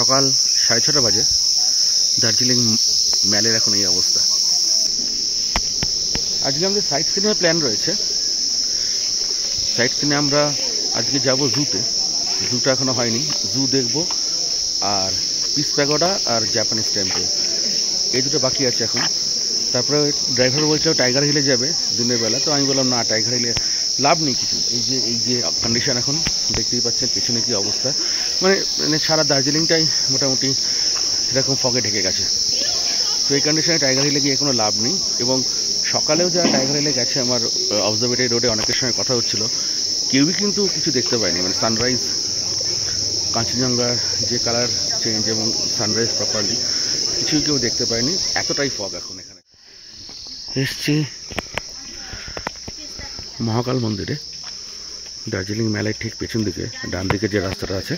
সকাল 6:30 বাজে। দার্জিলিং ম্যালের এখন এই অবস্থা। আজকে আমাদের সাইট সিনের প্ল্যান রয়েছে। সাইট সিনে আমরা আজকে যাব জুতে। জুটা এখনো হয়নি, জু দেখব আর পিস প্যাগোডা আর জাপানিজ টেম্পল, এই দুটো বাকি আছে এখন। তারপরে ড্রাইভার বলছে টাইগার হিলে যাবে দিনের বেলা, তো আমি বললাম না, টাইগার হিলে লাভ নেই কিছু। এই যে কন্ডিশন এখন দেখতেই পাচ্ছেন পেছনে কি অবস্থা, মানে সারা দার্জিলিংটাই মোটামুটি এরকম ফগে ঢেকে গেছে। তো এই কন্ডিশনে টাইগার হিলে গিয়ে কোনো লাভ নেই। এবং সকালেও যারা টাইগার হিলে গেছে, আমার অবজারভেটরি রোডে অনেকের সঙ্গে কথা হচ্ছিল, কেউই কিন্তু কিছু দেখতে পায়নি। মানে সানরাইজ, কাঞ্চনজঙ্ঘার যে কালার চেঞ্জ এবং সানরাইজ প্রপারলি কিছুই কেউ দেখতে পায়নি, এতটাই ফগ এখন এখানে। এসছি মহাকাল মন্দিরে, দার্জিলিং মেলায় ঠিক পেছন দিকে ডান দিকে যে রাস্তাটা আছে,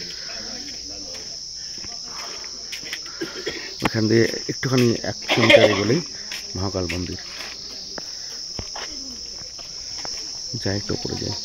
ওখান দিয়ে একটুখানি 1 কিলোমিটার এগোলেই মহাকাল মন্দির। যাই একটু উপরে যাই।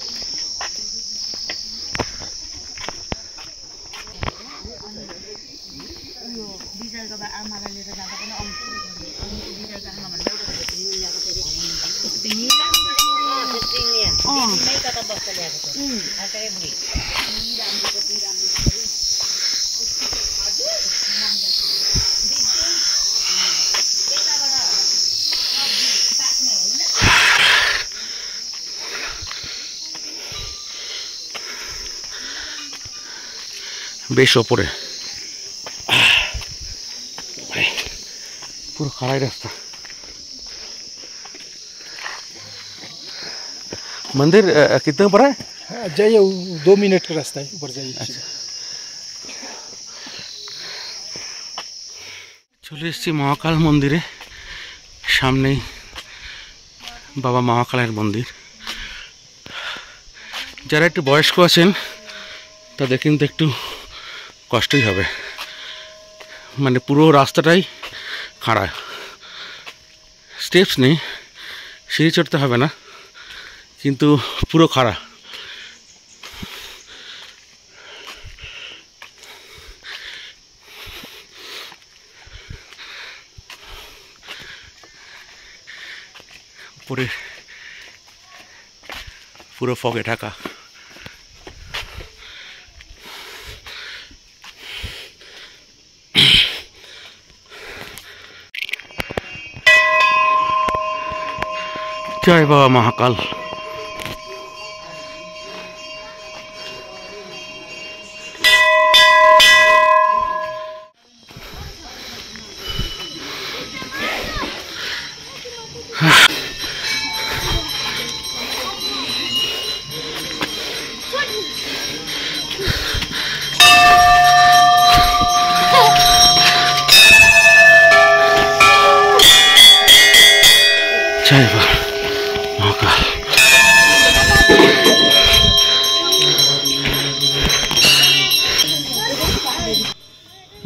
বেশ ওপরে, পুরো খাড়াই রাস্তা। मंदिर कितने ऊपर है? जाइए 2 मिनट का रास्ता है, ऊपर जाइए। अच्छा, চলে এসেছি মহাকাল মন্দিরে। সামনেই বাবা মহাকালের মন্দির। যারা একটু বয়স্ক আছেন তাদের কিন্তু একটু কষ্টই হবে, মানে পুরো রাস্তাটাই খাড়া, স্টেপস নেই, সিঁড়ি চড়তে হবে না, কিন্তু পুরো খাড়া। উপরে পুরো ফগে ঢাকা। জয় বাবা মহাকাল। জয় বাবা মহাকাল।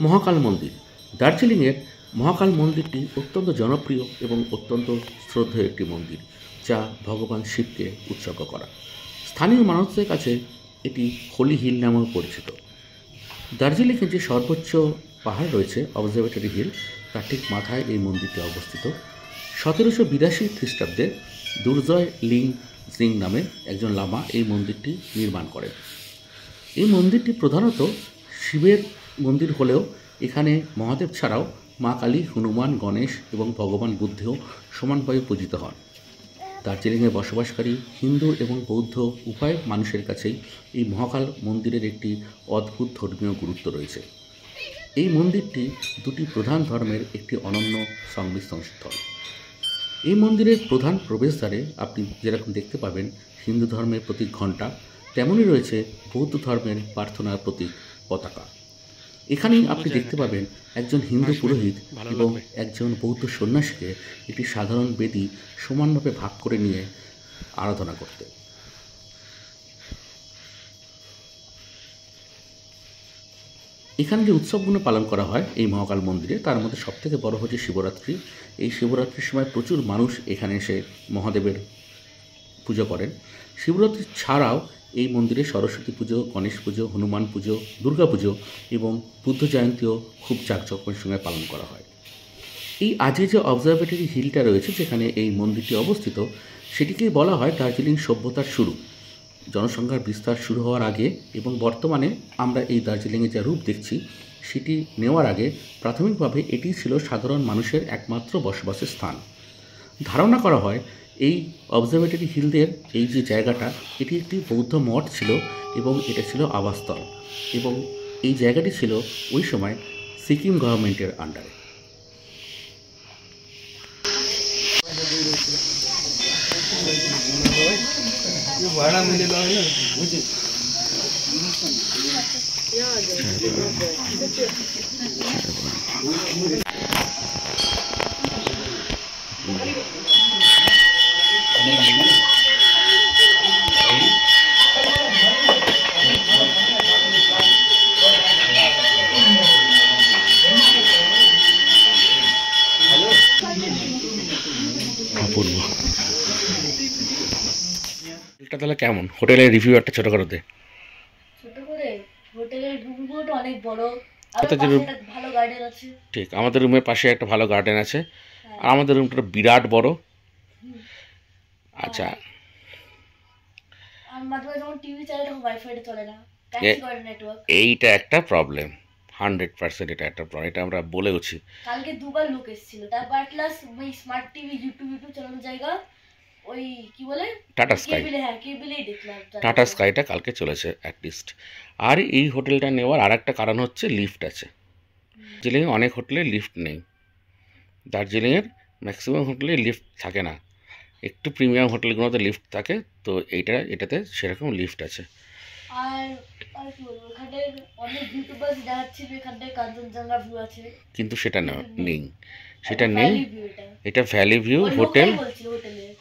মহাকাল মন্দির। দার্জিলিংয়ের মহাকাল মন্দিরটি অত্যন্ত জনপ্রিয় এবং অত্যন্ত শ্রদ্ধেয় একটি মন্দির, যা ভগবান শিবকে উৎসর্গ করা। স্থানীয় মানুষদের কাছে এটি হোলি হিল নামেও পরিচিত। দার্জিলিংয়ে যে সর্বোচ্চ পাহাড় রয়েছে অবজারভেটরি হিল, তার ঠিক মাথায় এই মন্দিরটি অবস্থিত। 1782 খ্রিস্টাব্দে দুর্জয় লিং জিং নামে একজন লামা এই মন্দিরটি নির্মাণ করেন। এই মন্দিরটি প্রধানত শিবের মন্দির হলেও এখানে মহাদেব ছাড়াও মা কালী, হনুমান, গণেশ এবং ভগবান বুদ্ধও সমানভাবে পূজিত হন। দার্জিলিংয়ে বসবাসকারী হিন্দু এবং বৌদ্ধ উভয় মানুষের কাছেই এই মহাকাল মন্দিরের একটি অদ্ভুত ধর্মীয় গুরুত্ব রয়েছে। এই মন্দিরটি দুটি প্রধান ধর্মের একটি অনন্য সংমিশ্রণ স্থল। এই মন্দিরের প্রধান প্রবেশদ্বারে আপনি যেরকম দেখতে পাবেন হিন্দু ধর্মের প্রতীক ঘণ্টা, তেমনই রয়েছে বৌদ্ধ ধর্মের প্রার্থনার প্রতীক পতাকা। এখানেই আপনি দেখতে পাবেন একজন হিন্দু পুরোহিত এবং একজন বৌদ্ধ সন্ন্যাসীকে একটি সাধারণ বেদি সমানভাবে ভাগ করে নিয়ে আরাধনা করতে। এখানে যে উৎসবগুলো পালন করা হয় এই মহাকাল মন্দিরে, তার মধ্যে সবথেকে বড় হচ্ছে শিবরাত্রি। এই শিবরাত্রির সময় প্রচুর মানুষ এখানে এসে মহাদেবের পুজো করেন। শিবরাত্রি ছাড়াও এই মন্দিরে সরস্বতী পুজো, গণেশ পুজো, হনুমান পুজো, দুর্গা পুজো এবং বুদ্ধ জয়ন্তীও খুব জাঁকজমকের সঙ্গে পালন করা হয়। এই আজকে যে অবজারভেটরি হিলটা রয়েছে যেখানে এই মন্দিরটি অবস্থিত, সেটিকেই বলা হয় দার্জিলিং সভ্যতার শুরু। জনসংখ্যার বিস্তার শুরু হওয়ার আগে এবং বর্তমানে আমরা এই দার্জিলিংয়ে যা রূপ দেখছি সেটি নেওয়ার আগে প্রাথমিকভাবে এটি ছিল সাধারণ মানুষের একমাত্র বসবাসের স্থান। ধারণা করা হয় এই অবজারভেটরি হিলদের এই যে জায়গাটা, এটি একটি বৌদ্ধ মঠ ছিল এবং এটা ছিল আবাসস্থল, এবং এই জায়গাটি ছিল ওই সময় সিকিম গভর্নমেন্টের আন্ডারে। তাহলে কেমন হোটেলের রিভিউ একটা ছোট করে দে। ছোট করে হোটেলের রুমগুলো অনেক বড়, ভালো গার্ডেন আছে। ঠিক, আমাদের রুমের পাশে একটা ভালো গার্ডেন আছে, আর আমাদের রুমটা বিরাট বড়। আচ্ছা, আর মাঝে মাঝে যখন টিভি চালায় তখন ওয়াইফাইটা চলে না, ট্যাক্সি করে নেটওয়ার্ক। এইটা একটা প্রবলেম, 100% এটা একটা প্রবলেম, এটা আমরা বলেওছি। কালকে দুবার লোক এসেছিল, তারপর প্লাস ওই স্মার্ট টিভি ইউটিউব চালানোর জায়গা ওই কি বলে টাটা স্কাই, কেবিলেই দেখলাম টাটা স্কাইটা কালকে চলেছে অ্যাটলিস্ট। আর এই হোটেলটা নেওয়ার আর একটা কারণ হচ্ছে লিফট আছে। দার্জিলিংয়ে অনেক হোটেলে লিফট নেই, দার্জিলিংয়ের ম্যাক্সিমাম হোটেলে লিফট থাকে না, একটু প্রিমিয়াম হোটেলগুলোতে লিফট থাকে, তো এটাতে সেরকম লিফট আছে। আর কি বলবো, ওখানে অনেক ইউটিউবার্স দেখাচ্ছিল এখানটায় কাঞ্চনজঙ্ঘা ভিউ আছে, কিন্তু সেটা নেই, সেটা নেই। এটা ভ্যালি ভিউ হোটেল,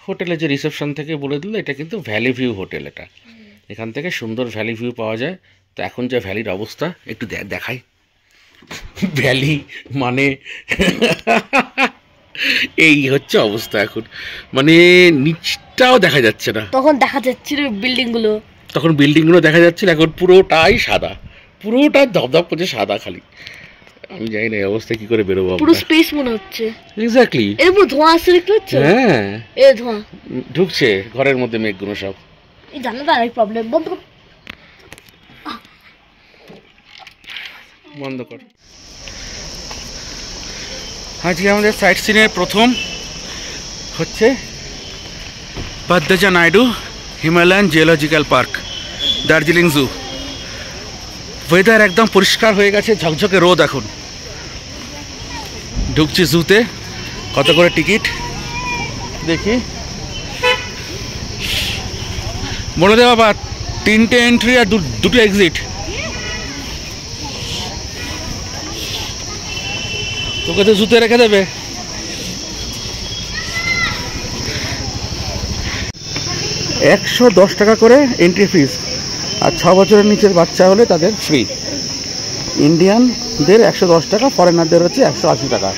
হোটেলে যে রিসেপশন থেকে বলে দিল এটা কিন্তু ভ্যালি ভিউ হোটেল। এটা এখান থেকে সুন্দর ভ্যালি ভিউ পাওয়া যায়। তো এখন যে ভ্যালির অবস্থা একটু দেখাই। ভ্যালি মানে এই হচ্ছে অবস্থা এখন, মানে নিচটাও দেখা যাচ্ছে না। তখন দেখা যাচ্ছিল বিল্ডিংগুলো, তখন বিল্ডিংগুলো দেখা যাচ্ছিল, এখন পুরোটাই সাদা, পুরোটা ধপধপ করছে সাদা খালি। আমি জানি না এই অবস্থায় কি করে বেরোবো, পুরো স্পেস মনে হচ্ছে। এক্স্যাক্টলি, এর উপর ধোঁয়া আসছে, দেখতে পাচ্ছ? হ্যাঁ, এই ধোঁয়া ঢুকছে ঘরের মধ্যে, মেঘগুলো সব। এই জানলাটা আরেক প্রবলেম, বন্ধ কর। আজকে আমাদের সাইট সিনের প্রথম হচ্ছে Padmaja Naidu Himalayan geological park, Darjeeling zoo. Weather একদম পরিষ্কার হয়ে গেছে, ঝকঝকে রোদ। এখন ঢুকছি জুতে। কত করে টিকিট দেখি, বলে দে বাবা। 3টে এন্ট্রি আর 2টো এক্সিট। তোকে তো জুতে রেখে দেবে। $110 করে এন্ট্রি ফিস, আর 6 বছরের নিচের বাচ্চা হলে তাদের ফ্রি। ইন্ডিয়ানদের 110 টাকা, ফরেনারদের হচ্ছে 180 টাকা।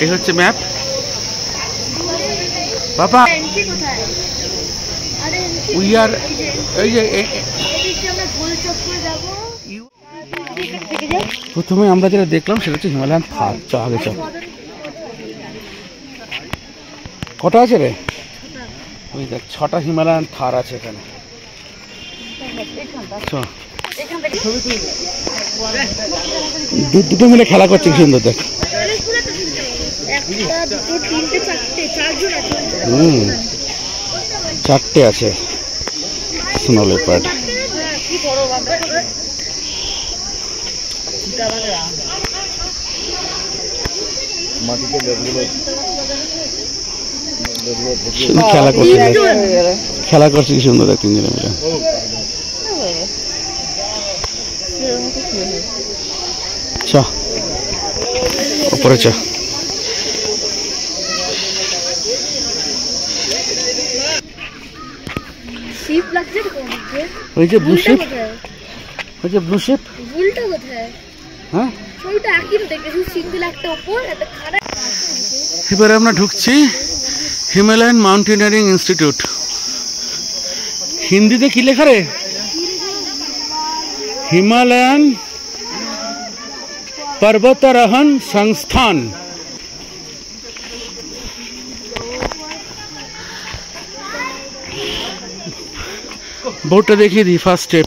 এই হচ্ছে ম্যাপ বাবা। উই আর এই যে প্রথমে আমরা যেটা দেখলাম সেটা হচ্ছে হিমালয়ান থার। চ আগে চ। কটা আছে রে? ওই দেখ 6টা হিমালয়ান থার আছে এখানে। দুটো মিলে খেলা করছে, কি সুন্দর দেখ। 4টে আছে স্নো লেপার্ড। খেলা করছে কি সুন্দর দেখ, 3 জনে মিলে। চ উপরে চ। ওই যে ব্লু শিপ, ওই যে ব্লু শিপ। উল্টা কোথায়? হ্যাঁ, ওইটা একই তো দেখেছি, সিঙ্গেল একটা উপর একটা খাড়া। এবারে আমরা ঢুকছি হিমালয়ান মাউন্টেনিয়ারিং ইনস্টিটিউট। হিন্দিতে কি লেখা রে? হিমালয়ান पर्वतारोहण संस्थान। बोर्डটা দেখিয়ে দিই। ফার্স্ট স্টেপ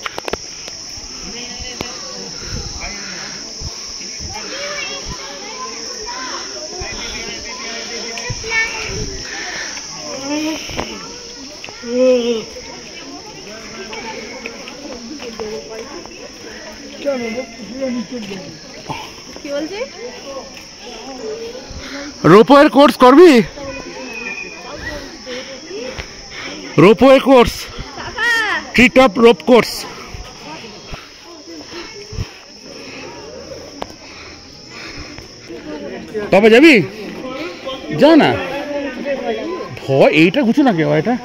रोपওয়ের কোর্স করবি? Ropeway course, tree top rope course. তবে যাবি? যা না, ভয় এইটা ঘুচু না, কেউ এটা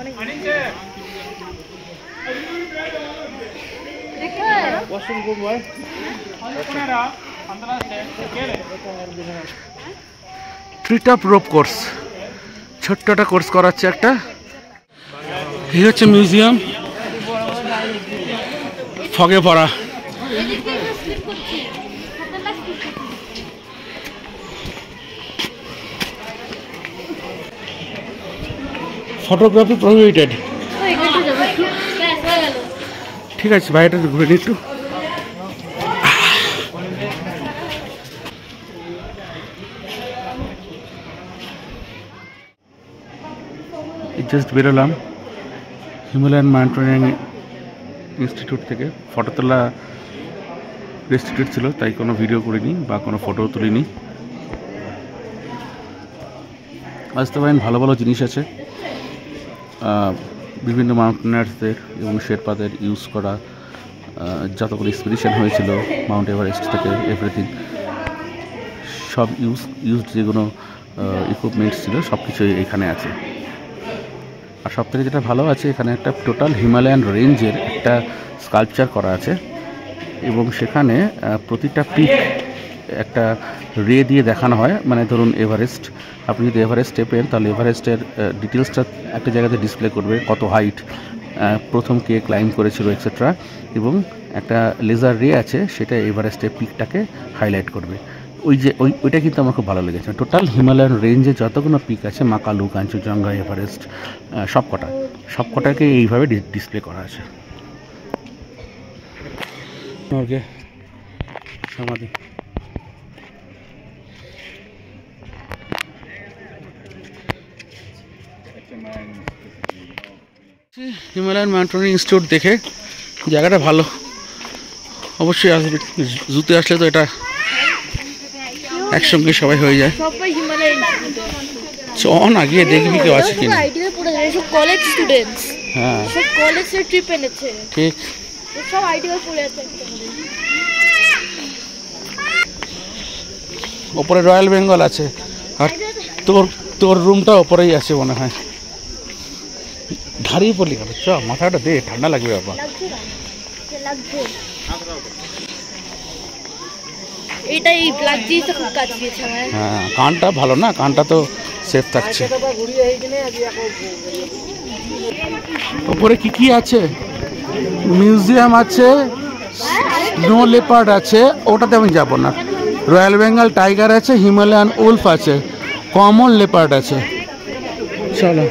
ট্রি টপ রোপ কোর্স, ছোট্ট একটা কোর্স করাচ্ছে একটা। এই হচ্ছে মিউজিয়াম, ফগে পড়া। Photography prohibited. ঠিক আছে, বাইরেটা ঘুরে নিই একটু। জাস্ট বেরোলাম হিমালয়ান মাউন্টেনিয়ারিং ইনস্টিটিউট থেকে। ফটো তোলা রেস্ট্রিক্টেড ছিল, তাই কোনো ভিডিও করিনি বা কোনো ফটো তুলিনি। আসতে পারেন, ভালো ভালো জিনিস আছে, বিভিন্ন মাউন্টেনার্সদের এবং শেরপাদের ইউজ করা যতগুলো এক্সপিডিশন হয়েছিল মাউন্ট এভারেস্ট থেকে এভরিথিং, সব ইউজড যেগুলো ইকুইপমেন্টস ছিল সব কিছুই এখানে আছে। আর সব থেকে যেটা ভালো আছে, এখানে একটা টোটাল হিমালয়ান রেঞ্জের একটা স্কাল্পচার করা আছে এবং সেখানে প্রতিটা পিক একটা রে দিয়ে দেখানো হয়। মানে ধরুন এভারেস্ট, আপনি যদি এভারেস্ট স্টেপেন তাহলে এভারেস্টের ডিটেলসটা একটা জায়গাতে ডিসপ্লে করবে, কত হাইট, প্রথম কে ক্লাইম্ব করেছিল এক্সেট্রা, এবং একটা লেজার রে আছে সেটা এভারেস্টের পিকটাকে হাইলাইট করবে। ওইটা কিন্তু আমার খুব ভালো লেগেছে। টোটাল হিমালয়ান রেঞ্জে যতগুলো পিক আছে, মাকালু, কাঞ্চনজঙ্ঘা, এভারেস্ট, সবকটাকে এইভাবে ডিসপ্লে করা আছে। সমাধি হিমালয়ান মাউন্টেনিয়ারিং ইনস্টিটিউট দেখে জায়গাটা ভালো, অবশ্যই আসবে। জুতে আসলে তো এটা একসঙ্গে সবাই হয়ে যায়। চল না গিয়ে দেখবি কেউ আছে কিনা। কলেজ স্টুডেন্টস, হ্যাঁ, সব কলেজের ট্রিপ এনেছে, ঠিক সব আইডিয়া পড়ে আছে। ওপরে রয়্যাল বেঙ্গল আছে, আর তোর রুমটা ওপরেই আছে মনে হয়। দাঁড়িয়ে পড়লি কেন? চ, মাথাটা দে, ঠান্ডা লাগবে বাবা। এটাই ব্ল্যাক জিনিসটা খুব কাজ দিয়েছে আমার। হ্যাঁ, কানটা ভালো না, কানটা তো সেফ থাকছে। ওপরে কি কি আছে? মিউজিয়াম আছে, স্নো লেপার্ড আছে, ওটাতে আমি যাব না। রয়্যাল বেঙ্গল টাইগার আছে, হিমালয়ান উলফ আছে, কমন লেপার্ড আছে। চলো,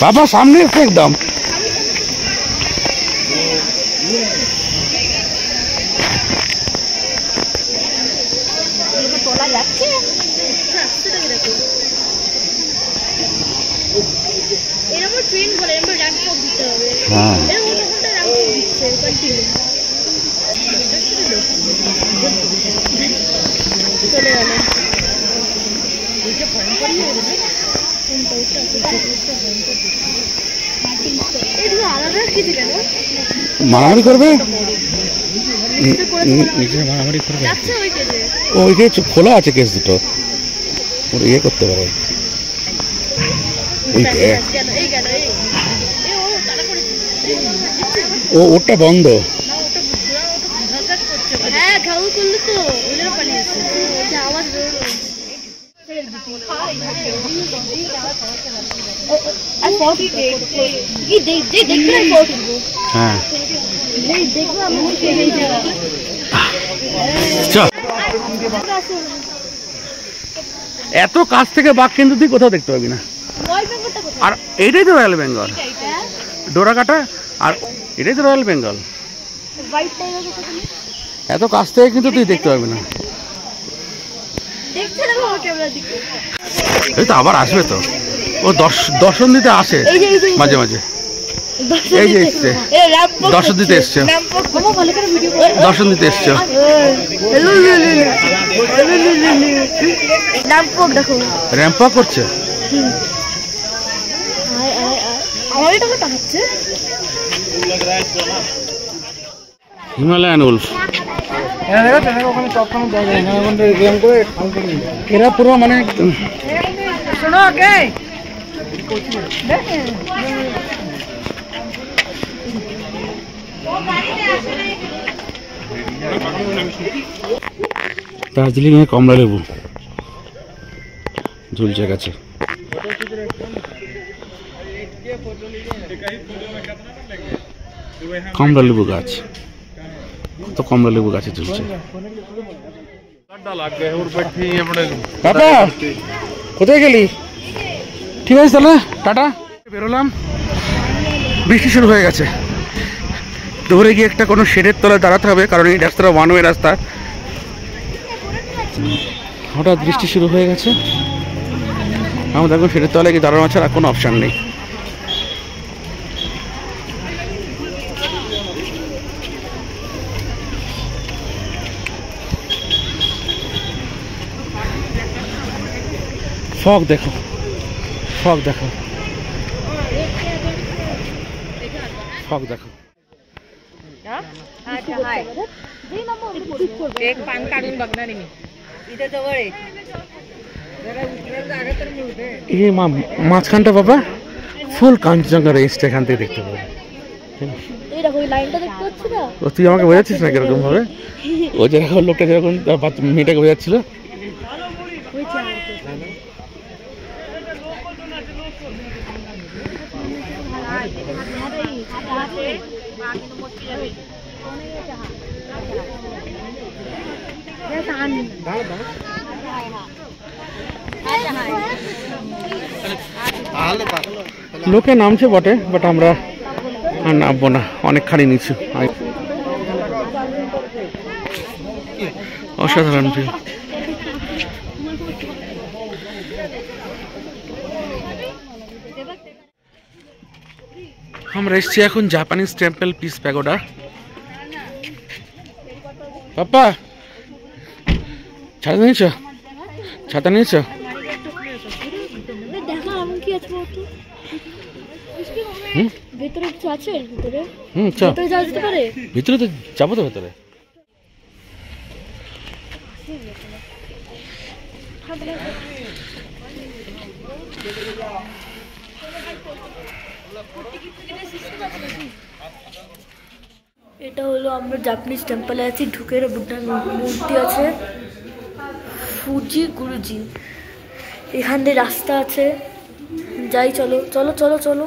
বাবা সামনে একদম। মারামারি করবে, মারামারি করবে। ওই যে খোলা আছে কেস দুটো, ইয়ে করতে পারে। ও ওটা বন্ধ। হ্যাঁ ঘাউ করলো তো ওদের পালিয়েছে আওয়াজ বেরোলো। হ্যাঁ এত কাছ থেকে বাঘ কিন্তু তুই কোথাও দেখতে পাবি না। আর এইটাই তো রয়্যাল বেঙ্গল ডোরা কাটা, আর এটাই তো রয়্যাল বেঙ্গল। এত কাছ থেকে কিন্তু তুই দেখতে পাবি না। এই তো আবার আসবে তো, ও দর্শন দিতে আসে মাঝে মাঝে। এই যে এসছে দর্শন দিতে এসছে, দর্শন দিতে এসছে। র্যাম্প ওয়াক করছে। হিমালয়ান উলফ এরা পুরো মানে দার্জিলিং এ কমলা লেবু ঝুলছে গাছে। কমলা লেবু গাছ, তো কমলা লেবু গাছে ঝুলছে। টাটা, কোথায় গেলি? ঠিক আছে তাহলে টাটা। বেরোলাম, বৃষ্টি শুরু হয়ে গেছে। দৌড়ে গিয়ে একটা কোনো শেডের তলায় দাঁড়াতে হবে, কারণ এই রাস্তাটা ওয়ান ওয়ে রাস্তা। হঠাৎ বৃষ্টি শুরু হয়ে গেছে, আমাদের এখন শেডের তলায় গিয়ে দাঁড়ানো ছাড়া কোনো অপশান নেই। ফগ দেখো, ফগ দেখো, फॉग देखो। अच्छा हाय एक पान काढून बघणार मी इथे जवळ आहे जरा उतरायला जागा तर मिळते। ये মাঝখানটা বাবা ফুল কাঞ্চনজঙ্ঘা রেঞ্জটা এখান থেকে দেখতে পাবে। এই দেখো এই লাইনটা দেখতে পাচ্ছ না? ও তুই আমাকে বোঝাচ্ছিস না কিরকম ভাবে? ও যেরকম লোকটা যেরকম মেয়েটাকে বোঝাচ্ছিল। লোকে নামছে বটে, বাট আমরা আর নামবো না, অনেকখানি নিচু। অসাধারণ ভিউ। আমরা এসছি এখন জাপানিজ টেম্পল পিস প্যাগোডা। পাপা ছাতা নিয়েছ? ছাতা নিয়েছ? ভিতরে কিছু আছে? ভিতরে ভিতরে যাওয়া যেতে পারে? ভিতরে তো যাবো তো ভেতরে। এটা হলো আমরা জাপানিজ টেম্পলে আছি, ঢুকে বুদ্ধের মূর্তি আছে, ফুজি গুরুজি। এখান দিয়ে রাস্তা আছে, যাই চলো চলো চলো চলো,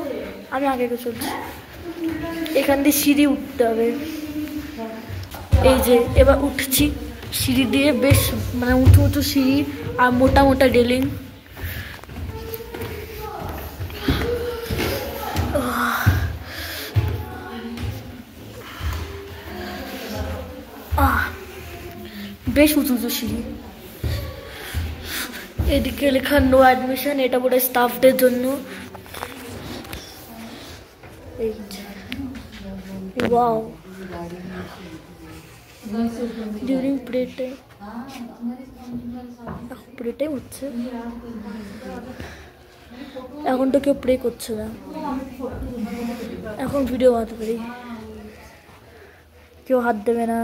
আমি আগে চলছি। এখান দিয়ে সিঁড়ি উঠতে হবে, এই যে এবার উঠছি সিঁড়ি দিয়ে, বেশ মানে উঁচু উঁচু সিঁড়ি আর মোটা মোটা রেলিং। বেশ উঁচু উঁচু সিঁড়ি। এদিকে লেখা নো অ্যাডমিশন, এটা পুরো স্টাফদের জন্য। এই wow, during prayer time, prayer time হচ্ছে এখন, তো কেউ প্রে করছে না, এখন ভিডিও বানাতে পারি, কেউ হাত দেবে না।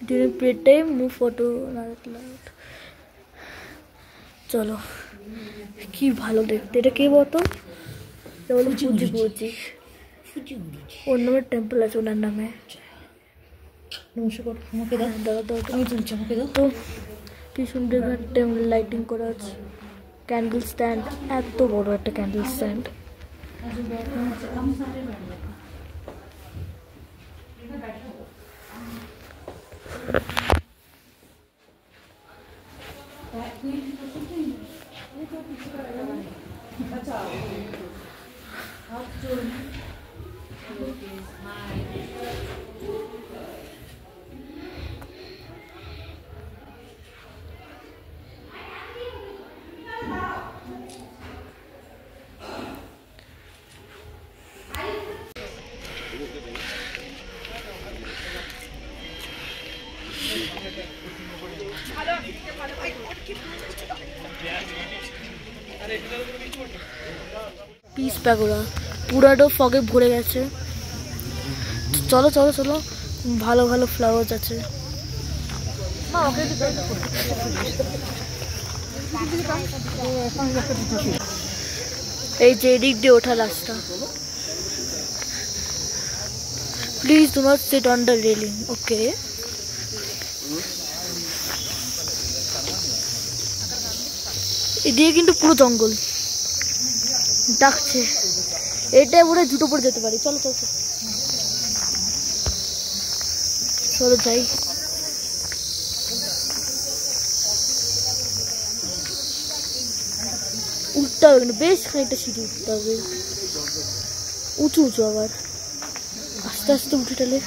During prayer time no photo not allowed. চলো, কি ভালো দেখতে। এটা কে বলতো? এটা হলো ফুজি গুরুজি। ওর নামে টেম্পল আছে ওনার নামে। নমস্কার, আমাকে দাও। দাদা আমি তুলছি, আমাকে দাও। তো কি সুন্দর টেম্পল লাইটিং করা আছে। ক্যান্ডেল স্ট্যান্ড, এত বড় একটা ক্যান্ডেল স্ট্যান্ড। পিস প্যাগোডা পুরাটো ফগে ভরে গেছে। চলো চলো চলো, ভালো ভালো ফ্লাওয়ার্স আছে। এই যে এদিক দিয়ে ওঠা রাস্তা। Please do not sit on the railing. Okay, এদিকে কিন্তু পুরো জঙ্গল ডাকছে। এটা পুরো জুতো পরে যেতে পারি। চলো চলো চলো যাই। উঠতে হবে কিন্তু বেশ খানিকটা সিঁড়ি উঠতে হবে, উঁচু উঁচু আবার। আস্তে আস্তে উঠে টালে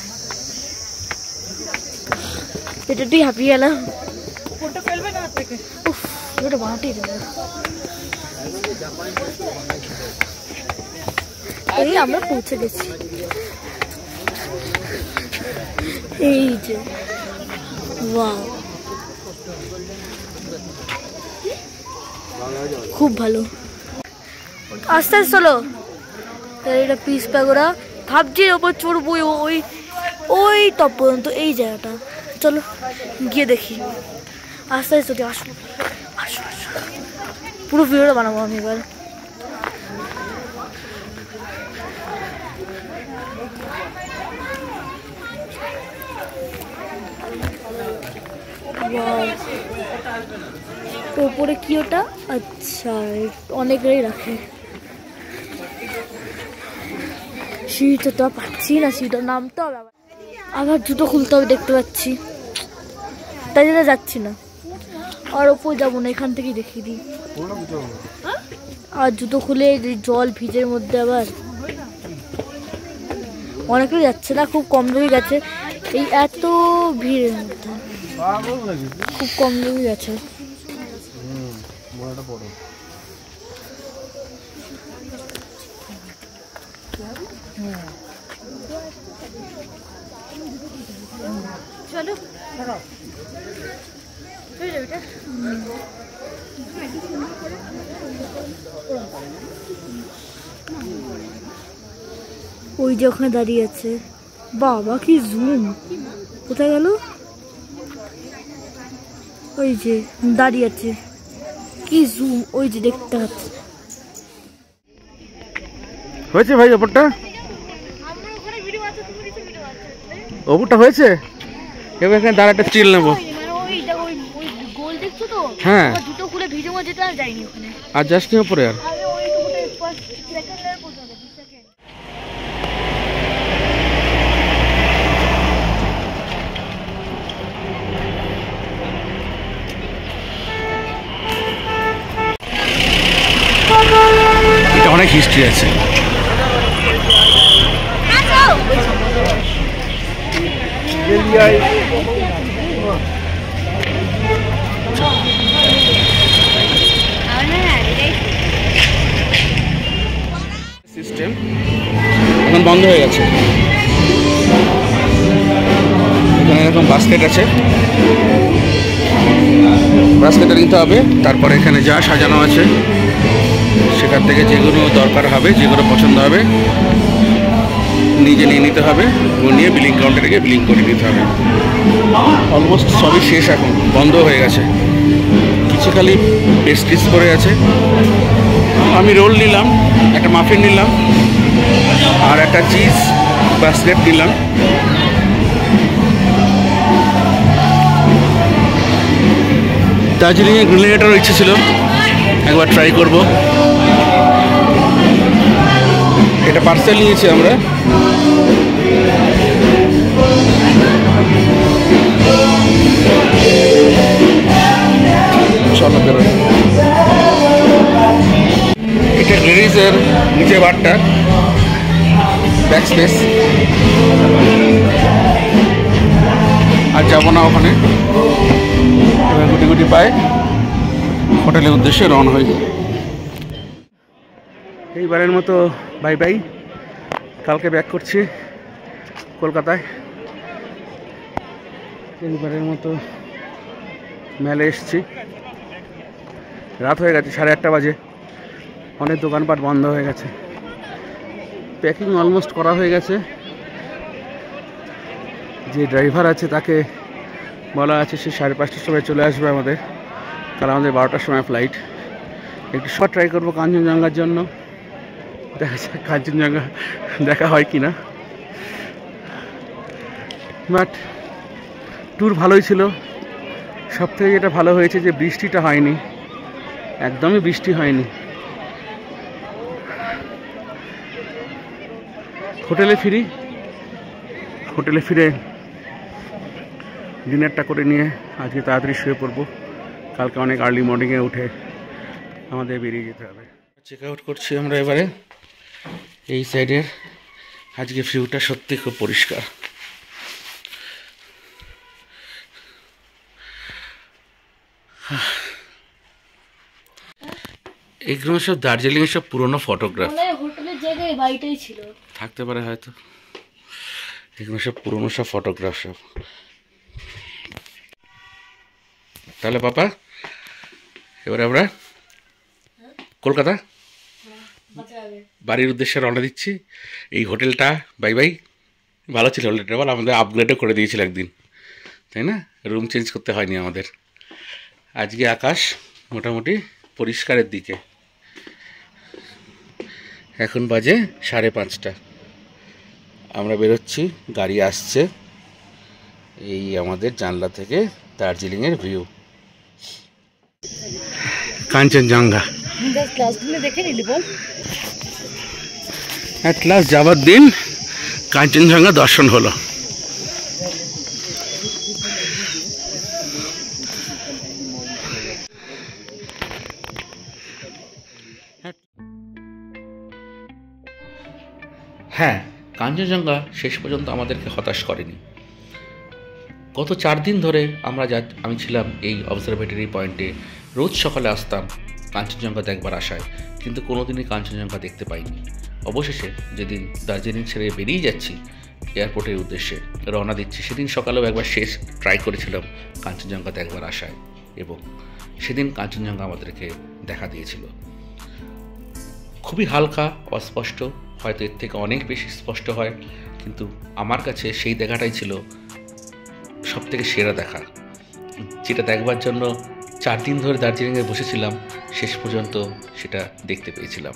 এটাতেই হাঁপিয়ে গেলাম। উফ, এটা বানাতেই দেবে। এই আমরা পৌঁছে গেছি। এই যে ওয়াও, খুব ভালো। আস্তে আস্তে চলো। এটা পিস প্যাগোডা, ভাবছি ওপর চড়বো ওই ওই টপ পর্যন্ত, এই জায়গাটা। চলো গিয়ে দেখি। আস্তে আস্তে চলি। আসো আসো আসো, পুরো ভিডিওটা বানাবো আমি এবার। ওপরে কি ওটা? আচ্ছা, অনেকেই রাখে। সিঁড়িটা তো পাচ্ছি না, সিঁড়িটা নামতে হবে আবার জুতো খুলতে হবে দেখতে পাচ্ছি, তাই জন্য যাচ্ছি না। আর ওপর যাবো না, এখান থেকেই দেখিয়ে দিই। আর জুতো খুলে জল ভিজের মধ্যে আবার অনেকেই যাচ্ছে না, খুব কম লোকই গেছে এই এত ভিড়ের মধ্যে, খুব কম লোকই গেছে। চলো ওই যে ওখানে দাঁড়িয়ে আছে। বাবা কি জুম, কোথায় গেল? ওই যে দাঁড়িয়ে আছে, কি জুম, ওই যে দেখতে পাচ্ছি। হয়েছে ভাই ওপরটা? ওপরটা হয়েছে? এবার এখানে দাঁড়াটা স্টিল নেবো। হ্যাঁ, জুতো খুলে ভিজে মধ্যে যেতে আর যাইনি ওখানে। আর জাস্ট নিয়ে পরে আর এটা অনেক হিস্ট্রি আছে। সিস্টেম এখন বন্ধ হয়ে গেছে। এখানে এরকম বাস্কেট আছে, বাস্কেটে নিতে হবে। তারপরে এখানে যা সাজানো আছে সেখান থেকে যেগুলো দরকার হবে, যেগুলো পছন্দ হবে নিজে নিয়ে নিতে হবে এবং নিয়ে বিলিং কাউন্টারে গিয়ে বিলিং করে নিতে হবে। অলমোস্ট সবই শেষ, এখন বন্ধ হয়ে গেছে। কিছু খালি পেস্ট্রিজ করে আছে। আমি রোল নিলাম। একটা মাফিন নিলাম আর একটা চিজ বা স্লেপ নিলাম। দার্জিলিংয়ে গ্রিলেটারও ইচ্ছে ছিল, একবার ট্রাই করব। এটা পার্সেল নিয়েছি আমরা। চলো বেরোই। এটা গ্লেরিজের নিচে বারটা ব্যাক স্পেস। আর যাবো না ওখানে, এবার গুটি গুটি পায়ে হোটেলের উদ্দেশ্যে রওনা হই। এইবারের মতো বাই বাই। কালকে ব্যাক করছি কলকাতায়। এইবারের মতো মেলে এসছি। রাত হয়ে গেছে, 8:30 বাজে। অনেক দোকানপাট বন্ধ হয়ে গেছে। প্যাকিং অলমোস্ট করা হয়ে গেছে। যে ড্রাইভার আছে তাকে বলা আছে সে 5:30টার সময় চলে আসবে আমাদের, কারণ আমাদের 12টার সময় ফ্লাইট। একটু শর্ট ট্রাই করবো কাঞ্চনজঙ্ঘার জন্য। দেখা যাক কাঞ্চনজঙ্ঘা দেখা হয় কি না। বাট ট্যুর ভালোই ছিল। সবথেকে যেটা ভালো হয়েছে যে বৃষ্টিটা হয়নি, একদমই বৃষ্টি হয়নি। হোটেলে ফিরে ডিনারটা করে নিয়ে আজকে তাড়াতাড়ি শুয়ে পড়বো। কালকে অনেক আর্লি মর্নিংয়ে উঠে আমাদের বেরিয়ে যেতে হবে। চেক আউট করছি আমরা এবারে। এই সাইডের আজকে ভিউটা সত্যি খুব পরিষ্কার। এগুলো সব দার্জিলিংয়ের সব পুরনো ফটোগ্রাফ। হোটেলের জায়গায় বাড়িটাই ছিল, থাকতে পারে হয়তো। এগুলো সব পুরনো সব ফটোগ্রাফ সব। তাহলে পাপা এবারে আমরা কলকাতা বাড়ির উদ্দেশ্যে রওনা দিচ্ছি। এই হোটেলটা বাই বাই। ভালো ছিল হোটেলটা, বল আমাদের আপগ্রেডও করে দিয়েছিল একদিন, তাই না? রুম চেঞ্জ করতে হয়নি আমাদের। আজকে আকাশ মোটামুটি পরিষ্কারের দিকে। এখন বাজে 5:30। আমরা বেরোচ্ছি, গাড়ি আসছে। এই আমাদের জানলা থেকে দার্জিলিংয়ের ভিউ, কাঞ্চনজঙ্ঘা। অ্যাট লাস্ট যাবার দিন কাঞ্চনজঙ্ঘা দর্শন হলো। হ্যাঁ, কাঞ্চনজঙ্ঘা শেষ পর্যন্ত আমাদেরকে হতাশ করেনি। গত 4 দিন ধরে আমি ছিলাম এই অবজারভেটরি পয়েন্টে। রোজ সকালে আসতাম কাঞ্চনজঙ্ঘা দেখবার আশায়, কিন্তু কোনোদিনই কাঞ্চনজঙ্ঘা দেখতে পাইনি। অবশেষে যেদিন দার্জিলিং ছেড়ে বেরিয়ে যাচ্ছি এয়ারপোর্টের উদ্দেশ্যে রওনা দিচ্ছি, সেদিন সকালেও একবার শেষ ট্রাই করেছিলাম কাঞ্চনজঙ্ঘা দেখবার আশায়, এবং সেদিন কাঞ্চনজঙ্ঘা আমাদেরকে দেখা দিয়েছিল। খুবই হালকা, অস্পষ্ট, হয়তো এর থেকে অনেক বেশি স্পষ্ট হয়, কিন্তু আমার কাছে সেই দেখাটাই ছিল সবথেকে সেরা দেখা, যেটা দেখবার জন্য 4 দিন ধরে দার্জিলিংয়ে বসেছিলাম। শেষ পর্যন্ত সেটা দেখতে পেয়েছিলাম।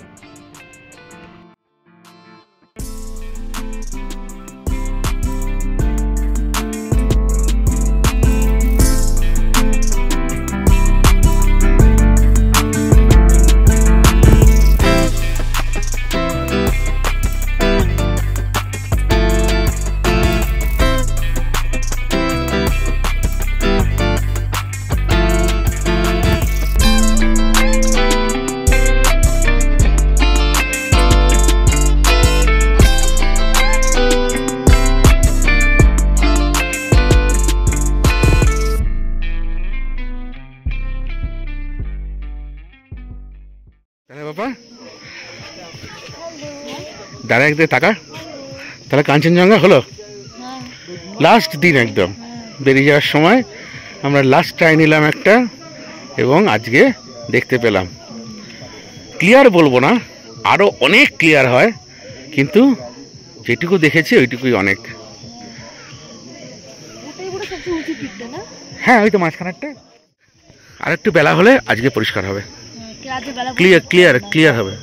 বাবা ডাইরেক্ট দিয়ে টাকা, তাহলে কাঞ্চনজঙ্ঘা হলো লাস্ট দিন। একদম বেরিয়ে যাওয়ার সময় আমরা লাস্ট ট্রাই নিলাম একটা, এবং আজকে দেখতে পেলাম। ক্লিয়ার বলবো না, আরও অনেক ক্লিয়ার হয়, কিন্তু যেটুকু দেখেছি ওইটুকুই অনেক। হ্যাঁ, ওই তো মাঝখানেরটা। আর একটু বেলা হলে আজকে পরিষ্কার হবে, ক্লিয়ার হবে।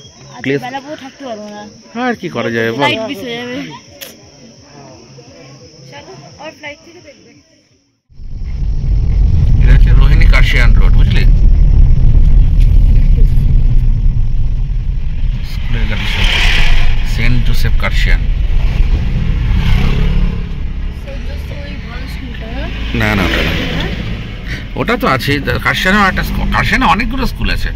প্লেস বেলা পুরো থাকতে পারবো না, আর কি করা যায় বল। ফ্লাইট মিস হয়ে যাবে। এটা হচ্ছে রোহিণী কার্শিয়ান রোড, বুঝলি? স্কুলের গাড়ি সব সেন্ট জোসেফ কার্শিয়ান। না না ওটা না, ওটা তো আছে। কার্শিয়ানে একটা কার্শিয়ানে অনেকগুলো স্কুল আছে।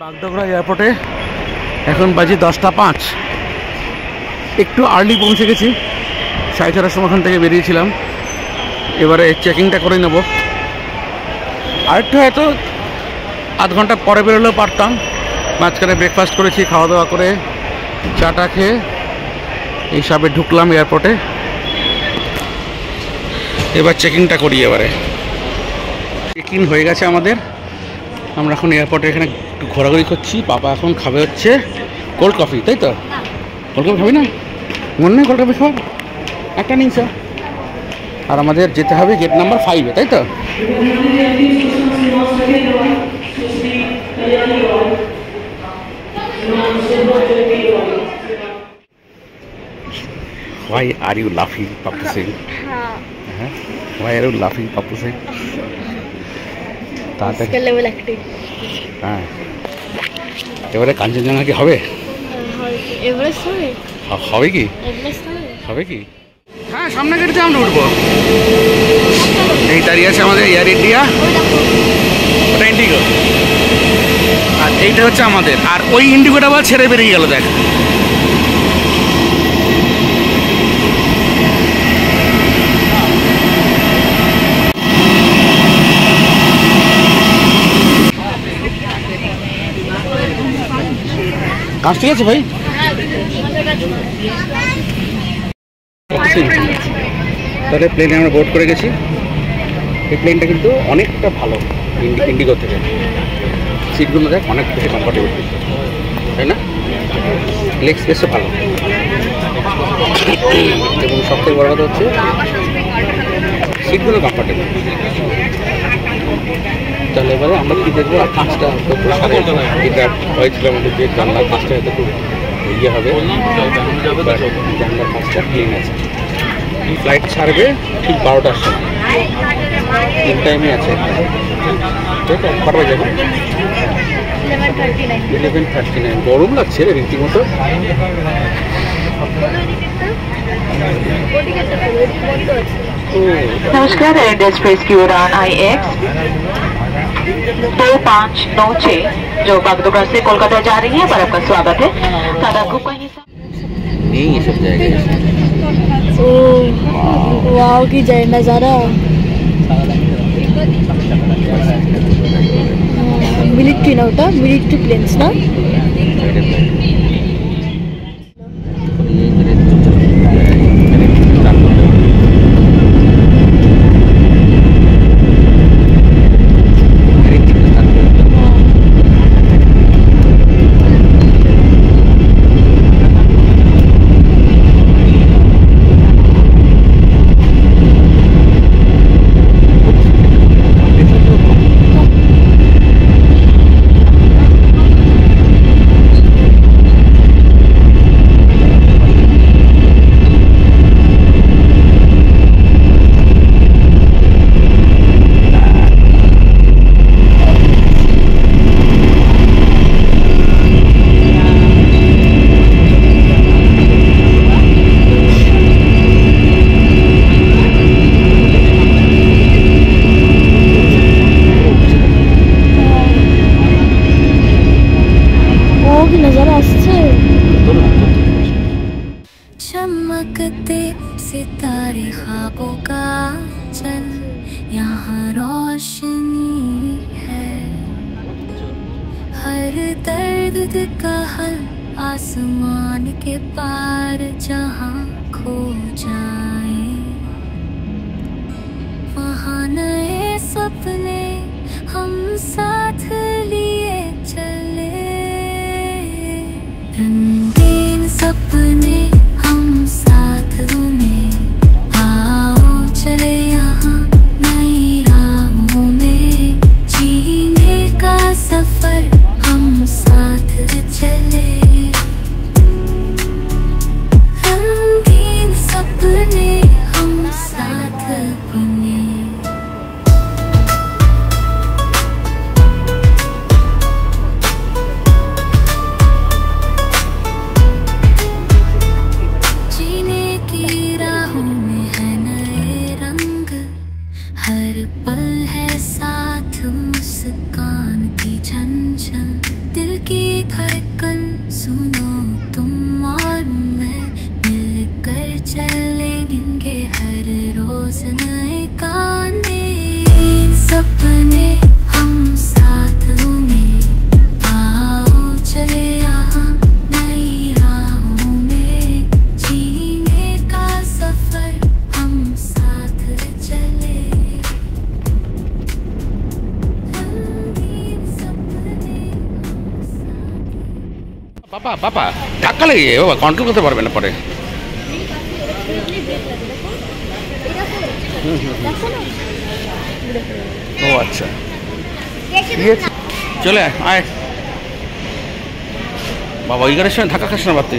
বাগডোগরা এয়ারপোর্টে এখন বাজে 10:05। একটু আর্লি পৌঁছে গেছি, 4:30 সময় ওখান থেকে বেরিয়েছিলাম। এবারে চেকিংটা করে নেব। আরেকটু হয়তো আধ ঘন্টা পরে বেরোলেও পারতাম। মাঝখানে ব্রেকফাস্ট করেছি, খাওয়া দাওয়া করে চাটা খেয়ে এই সবে ঢুকলাম এয়ারপোর্টে। এবার চেকিংটা করি। এবারে চেকিং হয়ে গেছে আমাদের। আমরা এখন এয়ারপোর্টে এখানে একটু ঘোরাঘুরি করছি। বাবা এখন খাবে হচ্ছে কোল্ড কফি, তাই তো? কোল্ড কফি খাবি না? মনে নেই কোল্ড কফি খাওয়ার? একটা নিন স্যার। আর আমাদের যেতে হবে গেট নাম্বার 5-এ, তাই তো? Why are you laughing, Papu Singh? Why are you laughing, Papu Singh? Level acting. হ্যাঁ, এবারে কাঞ্চনজঙ্ঘা কি হবে? এভারেস্ট হবে? হবে কি? এভারেস্ট হবে কি? হ্যাঁ, সামনে গাড়িতে আমরা উঠবো। এই দাঁড়িয়ে আছে আমাদের এয়ার ইন্ডিয়া, ওটা ইন্ডিগো, আর এইটা হচ্ছে আমাদের। আর ওই ইন্ডিগোটা আবার ছেড়ে বেরিয়ে গেল, দেখ। কাজ ঠিক আছে ভাই? তাহলে প্লেনে আমরা বোর্ড করে গেছি। এই প্লেনটা কিন্তু অনেকটা ভালো ইন্ডিগো থেকে। সিটগুলো দেখ অনেক বেশি কমফোর্টেবল, তাই না? লেগ স্পেসও ভালো, এবং সবথেকে বড় কথা হচ্ছে সিটগুলো কমফোর্টেবল। তাহলে এবারে আমরা কি দেখবো? আর কাঁচটা যেটা হয়েছিল আমাদের, যে জানলার কাঁচটা হয়তো খুব ইয়ে হবে, জানলার কাঁচটা ক্লিন আছে। ফ্লাইট ছাড়বে ঠিক 12টার সময়, 3 টাইমে আছে। ঠিক আছে, কটা যাবে? 11:39। গরম লাগছে রে রীতিমতো। नमस्कार, एयर एक्सप्रेस की उड़ान IX 2596 जो बागडोगरा से कोलकाता जा रही है, पर आपका स्वागत है। तदाकू का हिस्सा नहीं ये सब जाएगा। ओ वाओ की जाए नज़ारा। मिलिट्री ना, ওটা मिलिट्री प्लेन्स ना। सितारे ख्वाबों का चल, यहाँ रोशनी है। हर दर्द का हल आसमान के पार जहाँ खो जाए, वहाँ नए सपने हम साथ लिए चले। रंगीन सपने हम साथ में, आओ चले यहाँ नई राहों में, जीने का सफर हम साथ चले। रंगीन सपने हम साथ बुने। जीने की राहों में है नए रंग, हर पल है साथ मुस्कान की झंझन। दिल की धड़कन सुनो तुम और मैं, मिलकर चलेंगे हर रोज नए गाने। सपने हम साथ में, आओ चले यहाँ नई राहों में, जीने का सफर हम साथ चले। रंगीन सपने हम साथ। বাবা বাবা ধাক্কা লেগে যায় বাবা, কন্ট্রোল করতে পারবে না পরে। ও আচ্ছা ঠিক আছে, চলে আয়। বাবা ওই গাড়ির সঙ্গে ধাক্কা খাস না বাড়তি।